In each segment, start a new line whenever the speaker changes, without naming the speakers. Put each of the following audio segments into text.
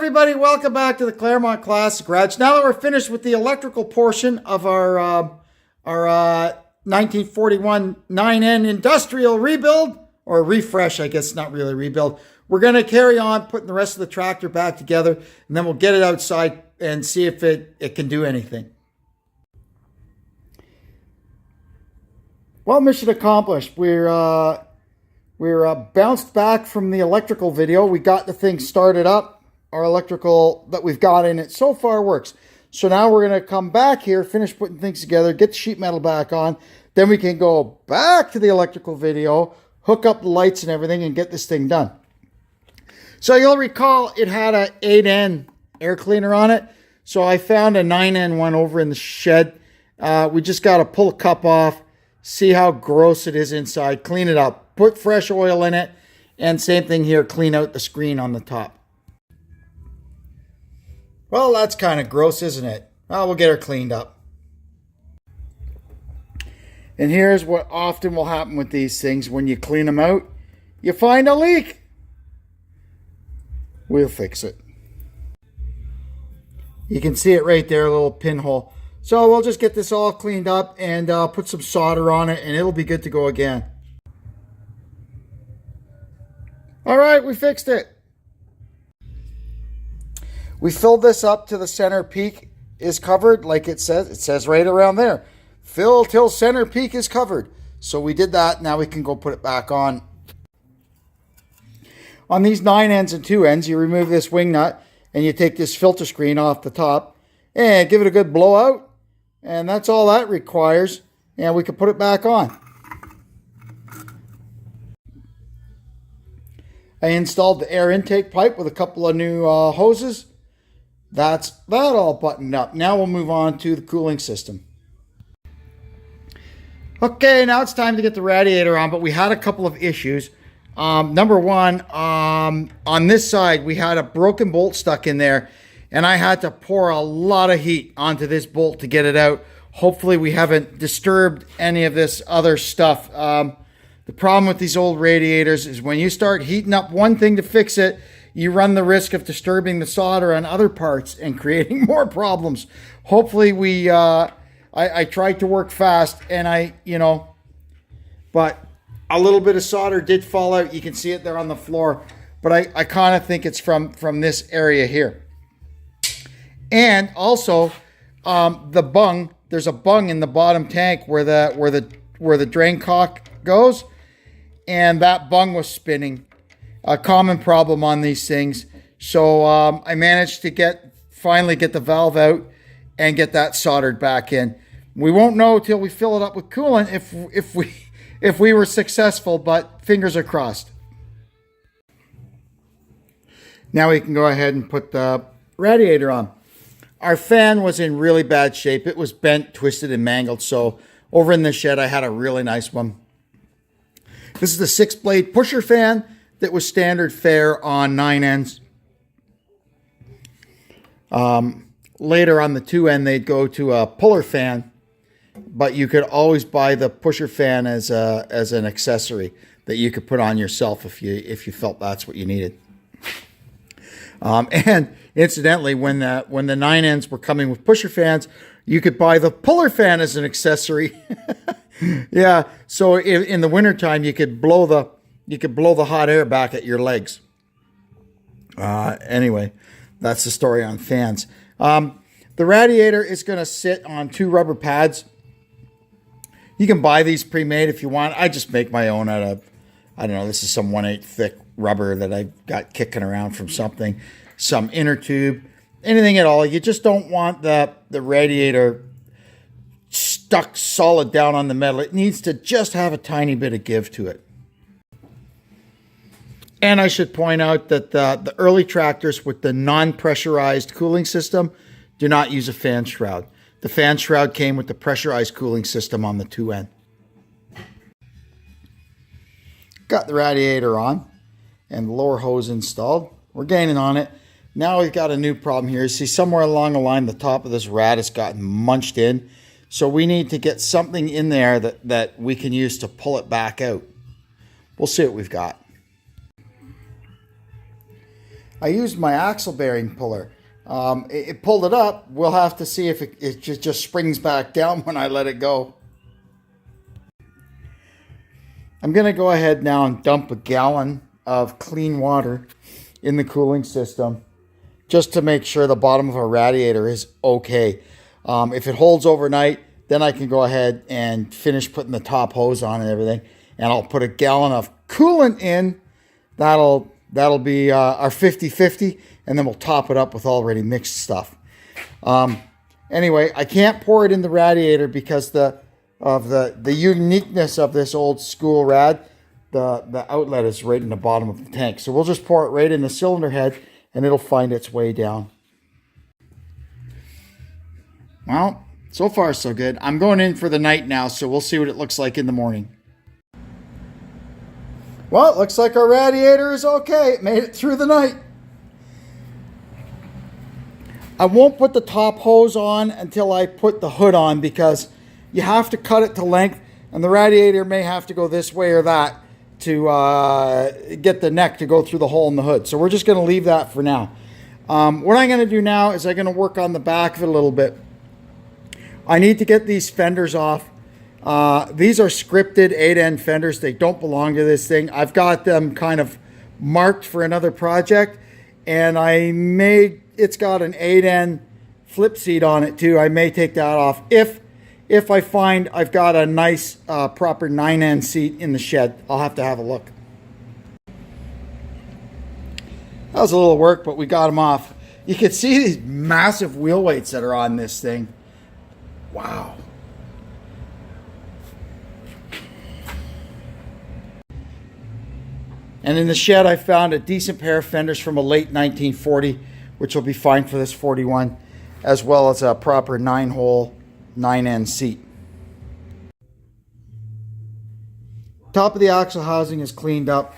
everybody, welcome back to the Claremont Classic Garage. Now that we're finished with the electrical portion of our 1941 9N industrial rebuild, or refresh, I guess, not really rebuild, we're going to carry on putting the rest of the tractor back together, and then we'll get it outside and see if it can do anything. Well, mission accomplished. We're bounced back from the electrical video. We got the thing started up. Our electrical that we've got in it so far works. So now we're going to come back here, finish putting things together, get the sheet metal back on. Then we can go back to the electrical video, hook up the lights and everything, and get this thing done. So you'll recall it had a 8N air cleaner on it. So I found a 9N one over in the shed. We just got to pull a cup off, see how gross it is inside, clean it up, put fresh oil in it, and same thing here, clean out the screen on the top. Well, that's kind of gross, isn't it? Well, we'll get her cleaned up. And here's what often will happen with these things. When you clean them out, you find a leak. We'll fix it. You can see it right there, a little pinhole. So we'll just get this all cleaned up and put some solder on it, and it'll be good to go again. All right, we fixed it. We filled this up to the center peak is covered, like it says. It says right around there, fill till center peak is covered. So we did that. Now we can go put it back on. On these 9Ns and 2Ns, you remove this wing nut and you take this filter screen off the top and give it a good blowout. And that's all that requires. And we can put it back on. I installed the air intake pipe with a couple of new hoses. That's that all buttoned up. Now we'll move on to the cooling system. Okay, now it's time to get the radiator on, but we had a couple of issues. Number one, on this side, we had a broken bolt stuck in there, and I had to pour a lot of heat onto this bolt to get it out. Hopefully we haven't disturbed any of this other stuff. The problem with these old radiators is when you start heating up one thing to fix it, you run the risk of disturbing the solder on other parts and creating more problems. Hopefully I tried to work fast and but a little bit of solder did fall out. You can see it there on the floor, but I kind of think it's from this area here. And also the bung, there's a bung in the bottom tank where the drain cock goes, and that bung was spinning. A common problem on these things. So I managed to finally get the valve out and get that soldered back in. We won't know till we fill it up with coolant if we were successful, but fingers are crossed. Now we can go ahead and put the radiator on. Our fan was in really bad shape. It was bent, twisted, and mangled. So over in the shed, I had a really nice one. This is the 6-blade pusher fan that was standard fare on 9Ns. Later on the 2N, they'd go to a puller fan, but you could always buy the pusher fan as an accessory that you could put on yourself if you felt that's what you needed. And incidentally, when the 9Ns were coming with pusher fans, you could buy the puller fan as an accessory. Yeah, so in the wintertime, you could blow the hot air back at your legs. Anyway, that's the story on fans. The radiator is going to sit on 2 rubber pads. You can buy these pre-made if you want. I just make my own out of, I don't know, this is some 1/8 thick rubber that I got kicking around from something. Some inner tube, anything at all. You just don't want the radiator stuck solid down on the metal. It needs to just have a tiny bit of give to it. And I should point out that the early tractors with the non-pressurized cooling system do not use a fan shroud. The fan shroud came with the pressurized cooling system on the 2N. Got the radiator on and the lower hose installed. We're gaining on it. Now we've got a new problem here. You see somewhere along the line, the top of this rad has gotten munched in. So we need to get something in there that we can use to pull it back out. We'll see what we've got. I used my axle bearing puller. It pulled it up. We'll have to see if it just springs back down when I let it go. I'm going to go ahead now and dump a gallon of clean water in the cooling system just to make sure the bottom of our radiator is okay. If it holds overnight, then I can go ahead and finish putting the top hose on and everything. And I'll put a gallon of coolant in. That'll be our 50-50, and then we'll top it up with already mixed stuff. Anyway, I can't pour it in the radiator because of the uniqueness of this old school rad. The outlet is right in the bottom of the tank. So we'll just pour it right in the cylinder head, and it'll find its way down. Well, so far so good. I'm going in for the night now, so we'll see what it looks like in the morning. Well, it looks like our radiator is okay. It made it through the night. I won't put the top hose on until I put the hood on, because you have to cut it to length, and the radiator may have to go this way or that to get the neck to go through the hole in the hood. So we're just going to leave that for now. What I'm going to do now is I'm going to work on the back of it a little bit. I need to get these fenders off. These are scripted 8N fenders. They don't belong to this thing. I've got them kind of marked for another project, and it's got an 8N flip seat on it too. I may take that off if I find I've got a nice proper 9N seat in the shed. I'll have to have a look. That was a little work, but we got them off. You can see these massive wheel weights that are on this thing. Wow. And in the shed, I found a decent pair of fenders from a late 1940, which will be fine for this 41, as well as a proper 9-hole 9N seat. Top of the axle housing is cleaned up.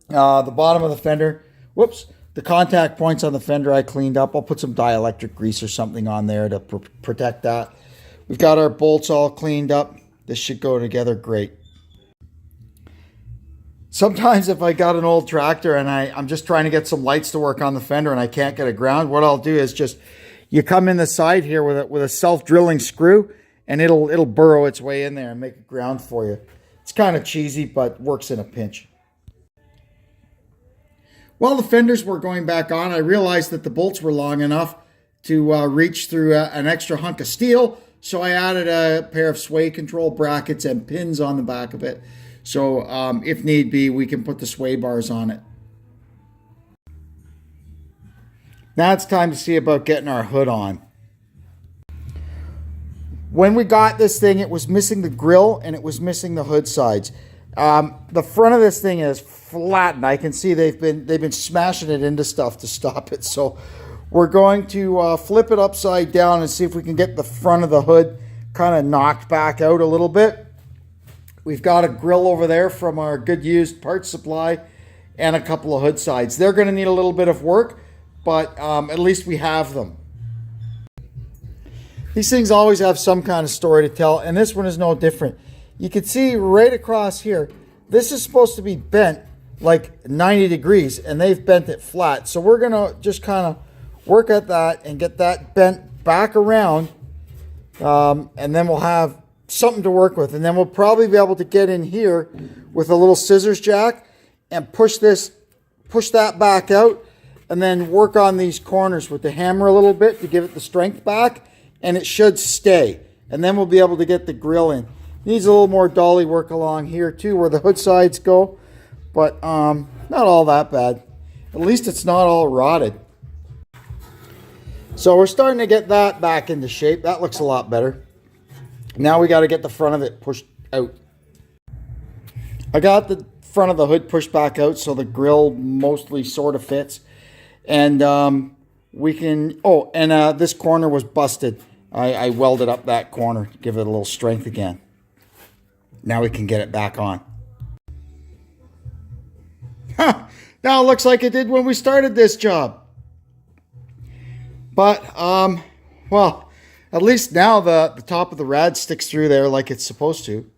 The bottom of the fender, the contact points on the fender I cleaned up. I'll put some dielectric grease or something on there to protect that. We've got our bolts all cleaned up. This should go together great. Sometimes if I got an old tractor and I'm just trying to get some lights to work on the fender and I can't get it ground, what I'll do is just, you come in the side here with a self-drilling screw, and it'll burrow its way in there and make it ground for you. It's kind of cheesy, but works in a pinch. While the fenders were going back on, I realized that the bolts were long enough to reach through an extra hunk of steel, so I added a pair of sway control brackets and pins on the back of it. So if need be, we can put the sway bars on it. Now it's time to see about getting our hood on. When we got this thing, it was missing the grill and it was missing the hood sides. The front of this thing is flattened. I can see they've been smashing it into stuff to stop it. So we're going to flip it upside down and see if we can get the front of the hood kind of knocked back out a little bit. We've got a grill over there from our good used parts supply and a couple of hood sides. They're going to need a little bit of work, but at least we have them. These things always have some kind of story to tell, and this one is no different. You can see right across here, this is supposed to be bent like 90 degrees, and they've bent it flat. So we're going to just kind of work at that and get that bent back around, and then we'll have something to work with. And then we'll probably be able to get in here with a little scissors jack and push that back out, and then work on these corners with the hammer a little bit to give it the strength back, and it should stay. And then we'll be able to get the grill in. Needs a little more dolly work along here too, where the hood sides go, but not all that bad. At least it's not all rotted. So we're starting to get that back into shape. That looks a lot better. Now we got to get the front of it pushed out. I got the front of the hood pushed back out so the grill mostly sort of fits. And we can, this corner was busted. I welded up that corner to give it a little strength again. Now we can get it back on. Now it looks like it did when we started this job. But, well, at least now the top of the rad sticks through there like it's supposed to.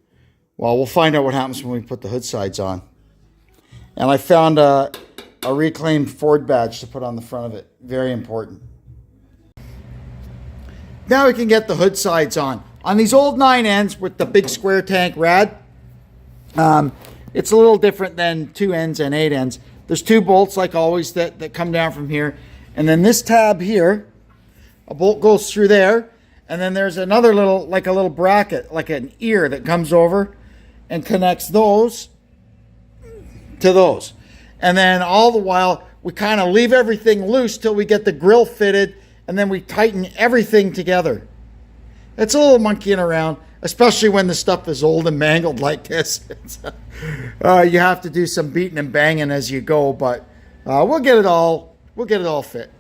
Well, we'll find out what happens when we put the hood sides on. And I found a reclaimed Ford badge to put on the front of it. Very important. Now we can get the hood sides on. On these old 9Ns with the big square tank rad, it's a little different than 2Ns and 8Ns. There's 2 bolts, like always, that come down from here. And then this tab here, a bolt goes through there. And then there's another little, like a little bracket, like an ear that comes over and connects those to those. And then all the while, we kind of leave everything loose till we get the grill fitted, and then we tighten everything together. It's a little monkeying around, especially when the stuff is old and mangled like this. You have to do some beating and banging as you go, but we'll get it all fit.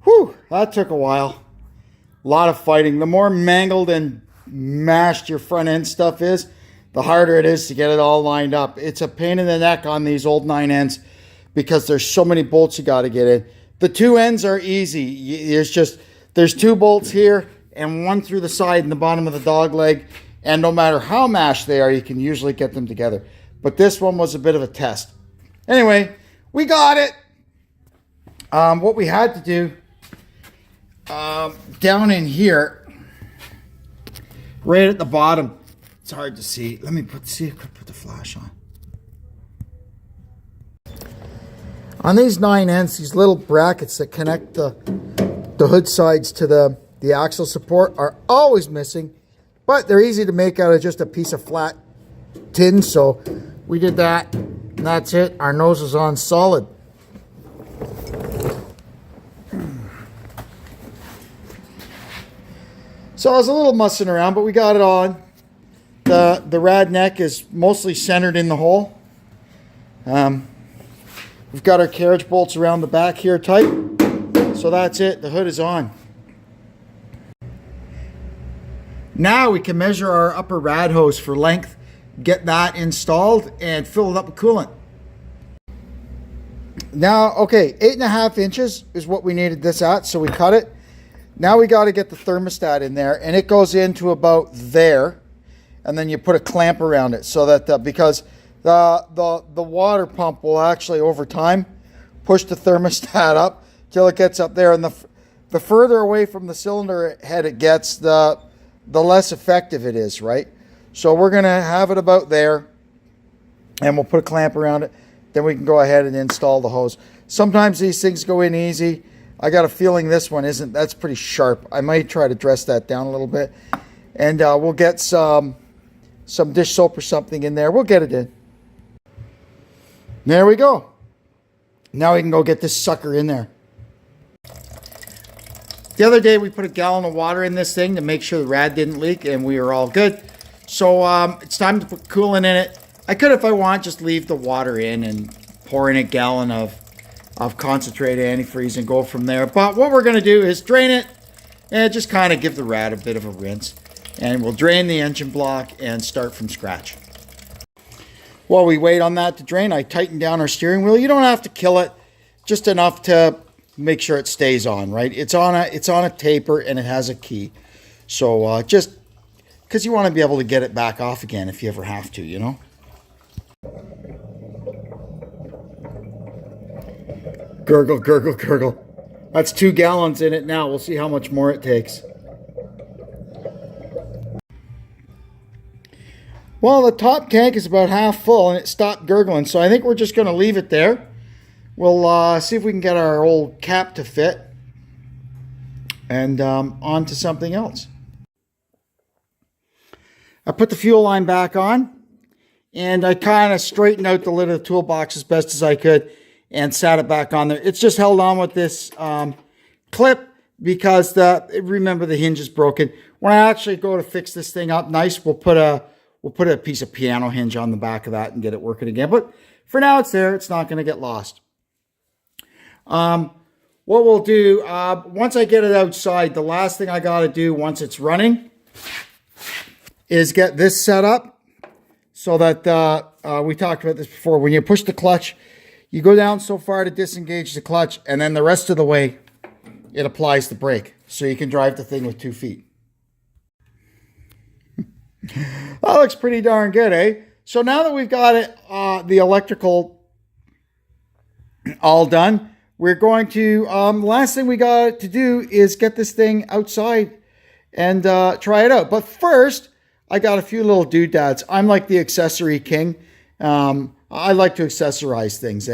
Whew, that took a while. A lot of fighting. The more mangled and mashed your front end stuff is, the harder it is to get it all lined up. It's a pain in the neck on these old 9Ns because there's so many bolts you got to get in. The 2Ns are easy. There's 2 bolts here and 1 through the side and the bottom of the dog leg. And no matter how mashed they are, you can usually get them together. But this one was a bit of a test. Anyway, we got it. What we had to do down in here, right at the bottom, it's hard to see. Let me see if I could put the flash on. On these 9Ns, these little brackets that connect the hood sides to the axle support are always missing, but they're easy to make out of just a piece of flat tin. So we did that, and that's it. Our nose is on solid. So I was a little mussing around, but we got it on. The rad neck is mostly centered in the hole. We've got our carriage bolts around the back here tight. So that's it. The hood is on. Now we can measure our upper rad hose for length, get that installed, and fill it up with coolant. Now, okay, 8.5 inches is what we needed this at, so we cut it. Now we got to get the thermostat in there, and it goes into about there, and then you put a clamp around it so that because the water pump will actually over time push the thermostat up till it gets up there, and the further away from the cylinder head it gets, the less effective it is, right? So we're going to have it about there, and we'll put a clamp around it. Then we can go ahead and install the hose. Sometimes these things go in easy. I got a feeling this one isn't. That's pretty sharp. I might try to dress that down a little bit. And we'll get some dish soap or something in there. We'll get it in. There we go. Now we can go get this sucker in there. The other day we put a gallon of water in this thing to make sure the rad didn't leak, and we were all good. So it's time to put coolant in it. I could, if I want, just leave the water in and pour in a gallon of concentrated antifreeze and go from there. But what we're going to do is drain it and just kind of give the rad a bit of a rinse. And we'll drain the engine block and start from scratch. While we wait on that to drain, I tighten down our steering wheel. You don't have to kill it, just enough to make sure it stays on, right? It's on a taper and it has a key. So just because you want to be able to get it back off again if you ever have to, you know? Gurgle, gurgle, gurgle. That's 2 gallons in it now. We'll see how much more it takes. Well, the top tank is about half full and it stopped gurgling, so I think we're just going to leave it there. We'll see if we can get our old cap to fit and on to something else. I put the fuel line back on and I kind of straightened out the lid of the toolbox as best as I could and sat it back on there. It's just held on with this clip because remember the hinge is broken. When I actually go to fix this thing up nice, we'll put a piece of piano hinge on the back of that and get it working again. But for now it's there. It's not going to get lost. What we'll do, once I get it outside, the last thing I got to do once it's running is get this set up so that we talked about this before. When you push the clutch, you go down so far to disengage the clutch, and then the rest of the way it applies the brake. So you can drive the thing with 2 feet. That looks pretty darn good, eh? So now that we've got it, the electrical all done, we're going to, last thing we got to do is get this thing outside and try it out. But first, I got a few little doodads. I'm like the accessory king. I like to accessorize things,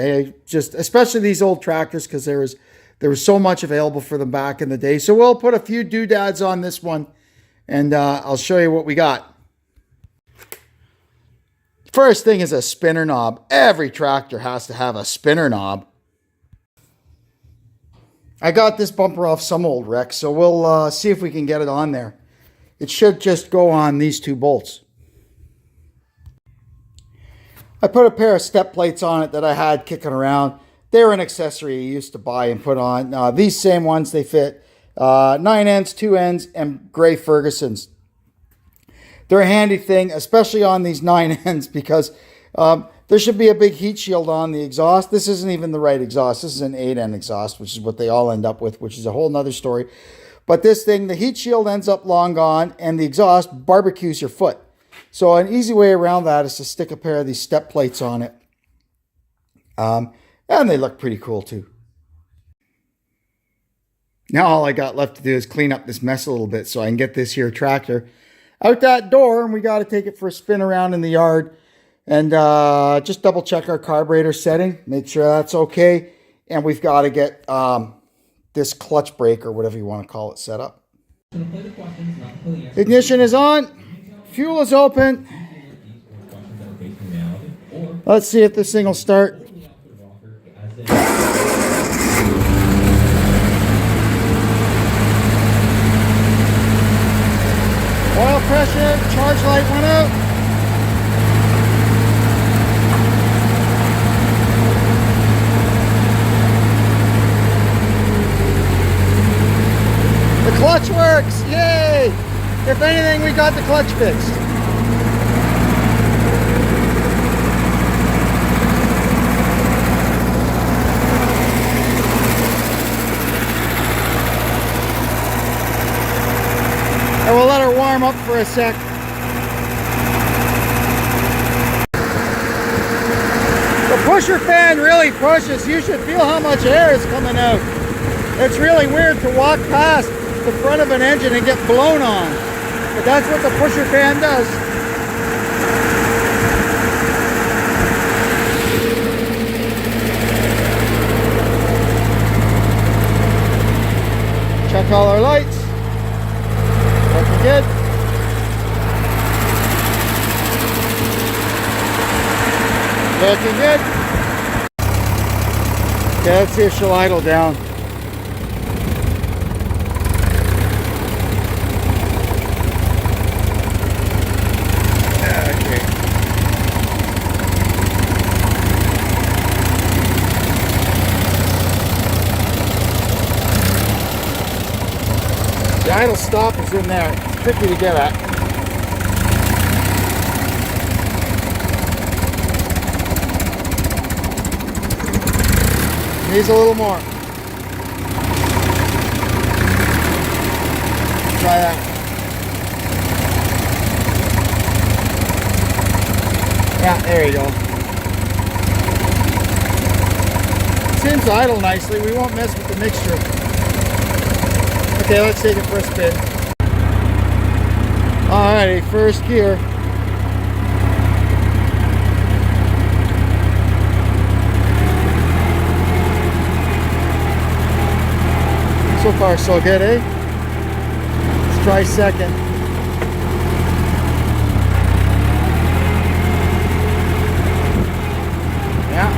just especially these old tractors, because there was so much available for them back in the day. So we'll put a few doodads on this one, and I'll show you what we got. First thing is a spinner knob. Every tractor has to have a spinner knob. I got this bumper off some old wreck, so we'll see if we can get it on there. It should just go on these two bolts. I put a pair of step plates on it that I had kicking around. They're an accessory I used to buy and put on. These same ones, they fit 9 ends, 2 ends, and gray Fergusons. They're a handy thing, especially on these 9 ends, because there should be a big heat shield on the exhaust. This isn't even the right exhaust. This is an 8-end exhaust, which is what they all end up with, which is a whole nother story. But this thing, the heat shield ends up long gone, and the exhaust barbecues your foot. So an easy way around that is to stick a pair of these step plates on it. And they look pretty cool too. Now all I got left to do is clean up this mess a little bit so I can get this here tractor out that door, and we got to take it for a spin around in the yard and just double check our carburetor setting, make sure that's okay. And we've got to get this clutch brake, or whatever you want to call it, set up. Ignition is on. Fuel is open. Let's see if this thing will start. Oil pressure, charge light went out. The clutch works, yay! If anything, we got the clutch fixed. And we'll let her warm up for a sec. The pusher fan really pushes. You should feel how much air is coming out. It's really weird to walk past the front of an engine and get blown on. But that's what the pusher fan does. Check all our lights. Looking good. Looking good. Okay, let's see if she'll idle down. Okay. The idle stop is in there. It's tricky to get at. Needs a little more. Try that. Yeah, there you go. Seems to idle nicely. We won't mess with the mixture. Okay, let's take it for a spin. Alrighty, first gear. So far, so good, eh? Let's try second. Yeah.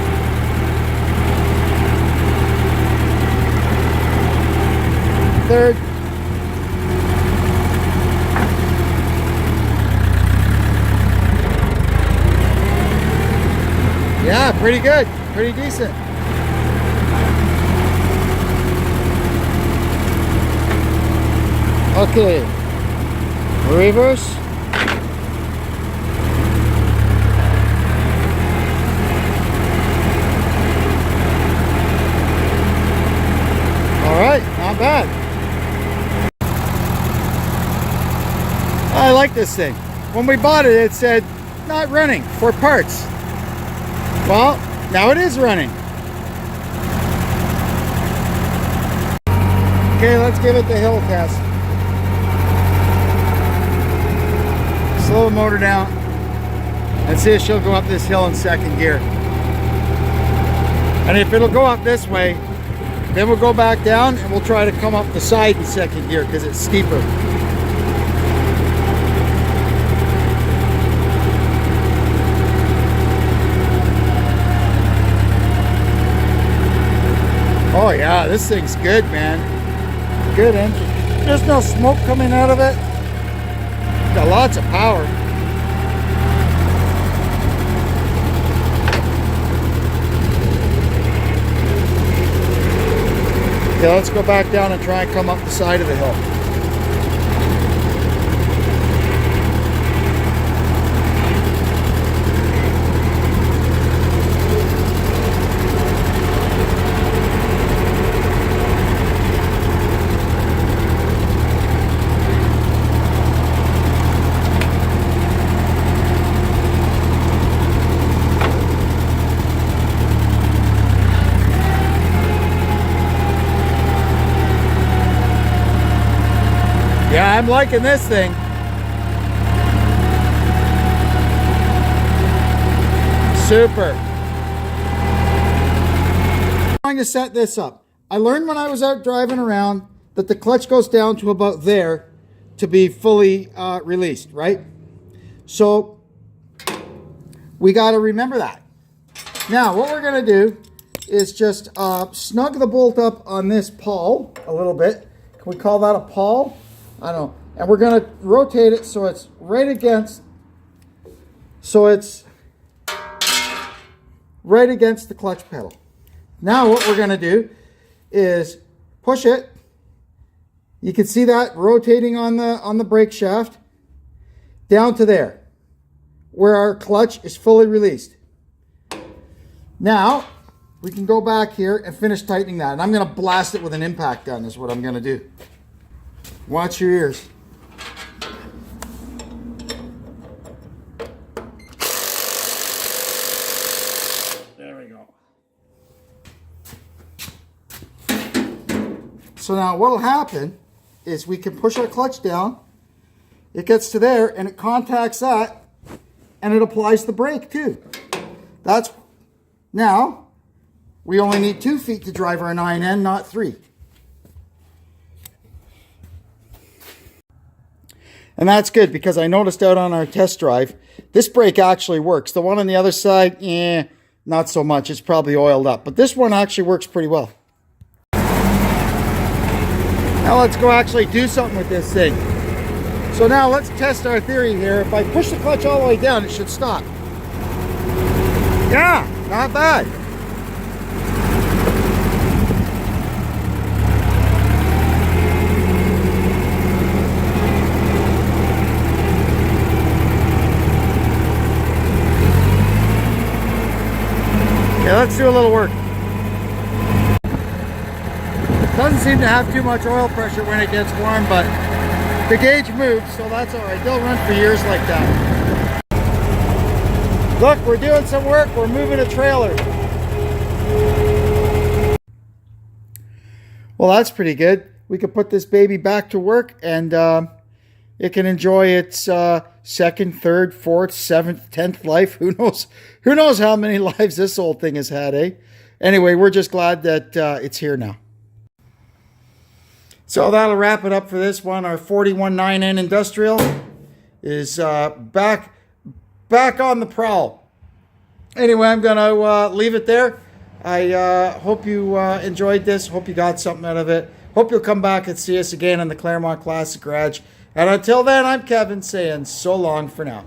Third. Yeah, pretty good. Pretty decent. Okay, reverse. All right, not bad. I like this thing. When we bought it, it said not running for parts. Well, now it is running. Okay, let's give it the hill test. Slow the motor down and see if she'll go up this hill in second gear. And if it'll go up this way, then we'll go back down and we'll try to come up the side in second gear because it's steeper. Oh yeah, this thing's good, man. Good engine. There's no smoke coming out of it. Got lots of power. Yeah, let's go back down and try and come up the side of the hill. Yeah, I'm liking this thing. Super. I'm going to set this up. I learned when I was out driving around that the clutch goes down to about there to be fully released, right? So we got to remember that. Now, what we're going to do is just snug the bolt up on this pawl a little bit. Can we call that a pawl? I don't know. And we're going to rotate it so it's right against, the clutch pedal. Now what we're going to do is push it. You can see that rotating on the brake shaft down to there where our clutch is fully released. Now we can go back here and finish tightening that. And I'm going to blast it with an impact gun is what I'm going to do. Watch your ears. There we go. So now what'll happen is we can push our clutch down. It gets to there and it contacts that and it applies the brake too. Now we only need 2 feet to drive our 9N, not 3. And that's good because I noticed out on our test drive, this brake actually works. The one on the other side, not so much. It's probably oiled up. But this one actually works pretty well. Now let's go actually do something with this thing. So now let's test our theory here. If I push the clutch all the way down, it should stop. Yeah, not bad. Okay, let's do a little work. Doesn't seem to have too much oil pressure when it gets warm, but the gauge moves, so that's all right. They'll run for years like that. Look, we're doing some work. We're moving a trailer. Well, that's pretty good. We could put this baby back to work and it can enjoy its second, third, fourth, seventh, 10th life. Who knows? Who knows how many lives this old thing has had, eh? Anyway, we're just glad that it's here now. So that'll wrap it up for this one. Our 41 9N Industrial is back on the prowl. Anyway, I'm going to leave it there. I hope you enjoyed this. Hope you got something out of it. Hope you'll come back and see us again in the Claremont Classic Garage. And until then, I'm Kevin saying so long for now.